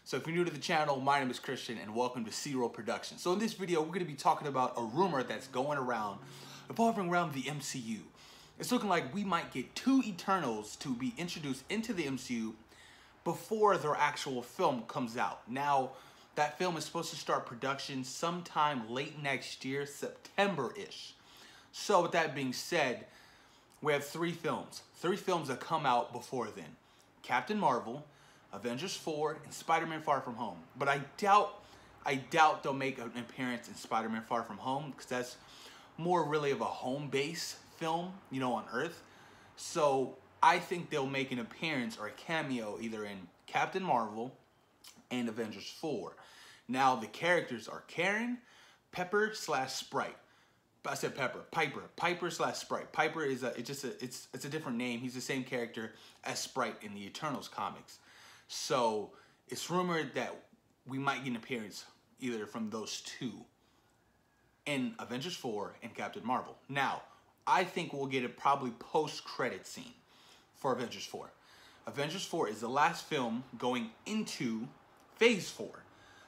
So if you're new to the channel, my name is Christian and welcome to C-Roll Productions. So in this video, we're going to be talking about a rumor that's going around, revolving around the MCU. It's looking like we might get two Eternals to be introduced into the MCU before their actual film comes out. Now, that film is supposed to start production sometime late next year, September-ish. So with that being said, we have three films that come out before then. Captain Marvel, Avengers 4, and Spider-Man Far From Home. But I doubt they'll make an appearance in Spider-Man Far From Home, because that's more really of a home base film, you know, on Earth. So I think they'll make an appearance or a cameo either in Captain Marvel and Avengers 4. Now the characters are Karen, Pepper / Sprite. I said Pepper. Piper / Sprite. Piper is it's a different name. He's the same character as Sprite in the Eternals comics. So it's rumored that we might get an appearance either from those two in Avengers 4 and Captain Marvel. Now, I think we'll get a probably post-credit scene for Avengers 4. Avengers 4 is the last film going into Phase 4.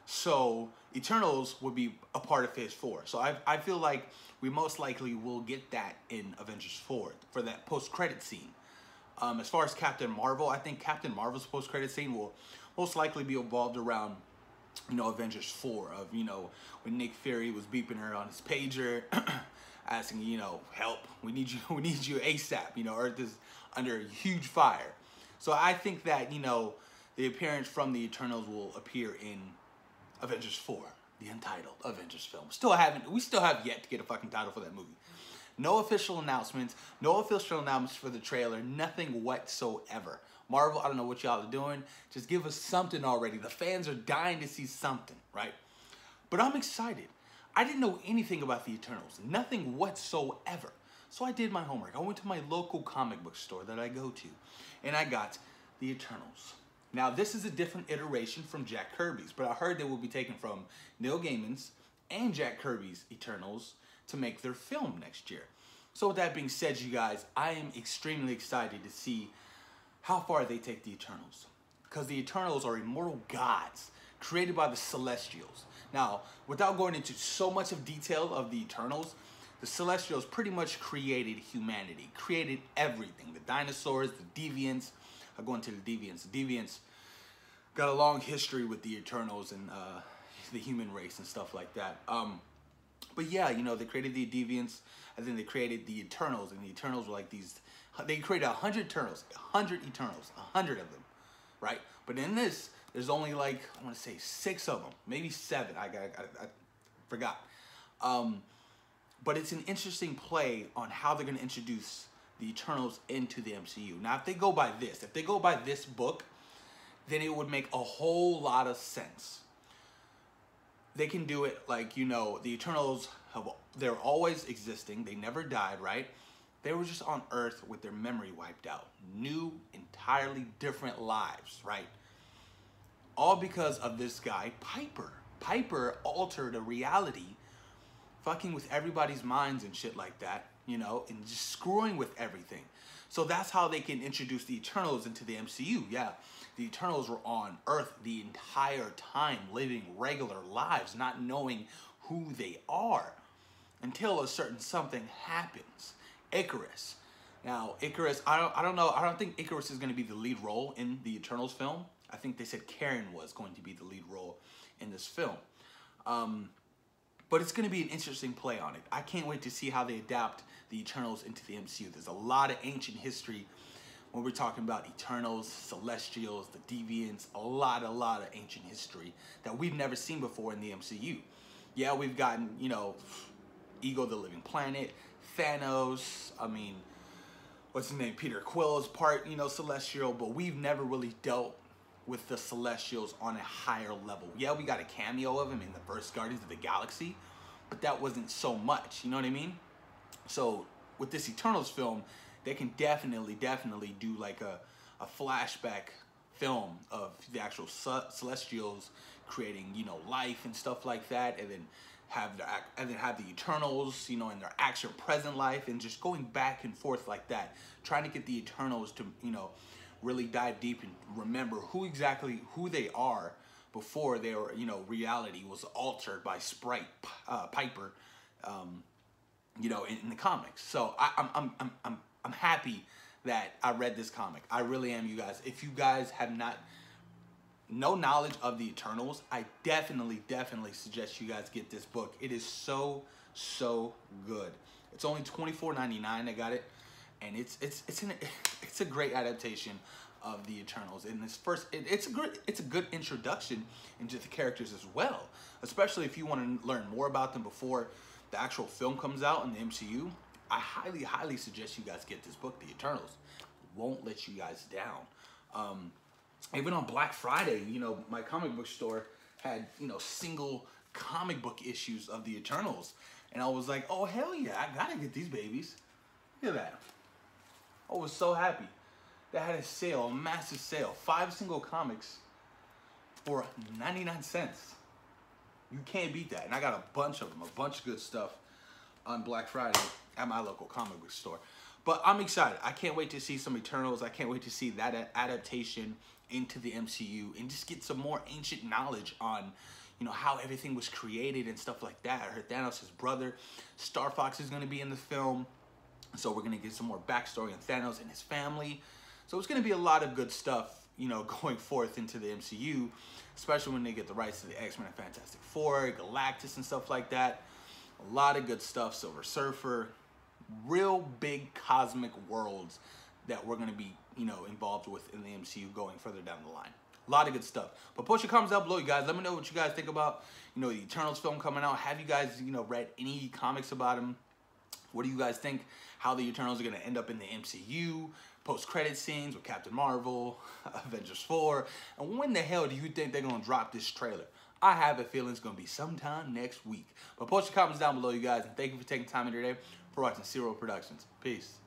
So Eternals would be a part of Phase 4. So I feel like we most likely will get that in Avengers 4 for that post-credit scene. As far as Captain Marvel, I think Captain Marvel's post-credit scene will most likely be involved around, you know, Avengers 4 of, you know, when Nick Fury was beeping her on his pager, asking, you know, help, we need you ASAP, you know, Earth is under huge fire. So I think that, you know, the appearance from the Eternals will appear in Avengers 4, the untitled Avengers film. We still have yet to get a fucking title for that movie. No official announcements for the trailer, nothing whatsoever. Marvel, I don't know what y'all are doing. Just give us something already. The fans are dying to see something, right? But I'm excited. I didn't know anything about the Eternals, nothing whatsoever. So I did my homework. I went to my local comic book store that I go to, and I got the Eternals. Now, this is a different iteration from Jack Kirby's, but I heard they will be taken from Neil Gaiman's and Jack Kirby's Eternals to make their film next year. So with that being said, you guys, I am extremely excited to see how far they take the Eternals, because the Eternals are immortal gods created by the Celestials. Now, without going into so much of detail of the Eternals, the Celestials pretty much created humanity, created everything. The dinosaurs, the deviants. I'll go into the deviants. The deviants got a long history with the Eternals and the human race and stuff like that. But yeah, you know, they created the deviants, and then they created the Eternals, and the Eternals were like these. They created 100 Eternals, 100 of them, right? But in this, there's only like, I want to say 6 of them, maybe 7. I forgot. But it's an interesting play on how they're going to introduce the Eternals into the MCU. Now, if they go by this book, then it would make a whole lot of sense. They can do it like, you know, the Eternals, they're always existing. They never died, right? They were just on Earth with their memory wiped out. New, entirely different lives, right? All because of this guy, Piper. Piper altered a reality, fucking with everybody's minds and shit like that, you know, and just screwing with everything. So that's how they can introduce the Eternals into the MCU. Yeah, the Eternals were on Earth the entire time, living regular lives, not knowing who they are until a certain something happens. Icarus. Now, Icarus, I don't know. I don't think Icarus is going to be the lead role in the Eternals film. I think they said Karen was going to be the lead role in this film. But it's going to be an interesting play on it. I can't wait to see how they adapt the Eternals into the MCU. There's a lot of ancient history when we're talking about Eternals, Celestials, the Deviants, a lot of ancient history that we've never seen before in the MCU. Yeah, we've gotten, you know, Ego the Living Planet, Thanos, I mean, what's his name, Peter Quill is part, you know, Celestial, but we've never really dealt with the Celestials on a higher level. Yeah, we got a cameo of him in the first Guardians of the Galaxy, but that wasn't so much, you know what I mean? So with this Eternals film, they can definitely do like a flashback film of the actual Celestials creating, you know, life and stuff like that, and then have the Eternals, you know, in their actual present life, and just going back and forth like that, trying to get the Eternals to, you know, really dive deep and remember who they are before they were, you know, reality was altered by Sprite Piper, you know, in the comics. So I'm happy that I read this comic. I really am, you guys. If you guys have no knowledge of the Eternals, I definitely suggest you guys get this book. It is so good. It's only $24.99. I got it, and it's a great adaptation of the Eternals. In this first, it's a good introduction into the characters as well, especially if you want to learn more about them before the actual film comes out in the MCU. I highly suggest you guys get this book, The Eternals. Won't let you guys down. Even on Black Friday, you know, my comic book store had, you know, single comic book issues of the Eternals. And I was like, oh, hell yeah, I gotta get these babies. Look at that. I was so happy. They had a sale, a massive sale. 5 single comics for 99 cents. You can't beat that. And I got a bunch of them, a bunch of good stuff on Black Friday at my local comic book store. But I'm excited. I can't wait to see some Eternals. I can't wait to see that adaptation into the MCU and just get some more ancient knowledge on, you know, how everything was created and stuff like that. I heard Thanos' brother, Star Fox, is going to be in the film. So we're going to get some more backstory on Thanos and his family. So it's going to be a lot of good stuff, you know, going forth into the MCU, especially when they get the rights to the X-Men and Fantastic Four, Galactus and stuff like that. A lot of good stuff. Silver Surfer, real big cosmic worlds that we're going to be, you know, involved with in the MCU going further down the line. A lot of good stuff. But post your comments down below, you guys. Let me know what you guys think about, you know, the Eternals film coming out. Have you guys, you know, read any comics about them? What do you guys think? How the Eternals are going to end up in the MCU? Post-credit scenes with Captain Marvel, Avengers 4. And when the hell do you think they're going to drop this trailer? I have a feeling it's going to be sometime next week. But post your comments down below, you guys. And thank you for taking time in your day for watching Zero Productions. Peace.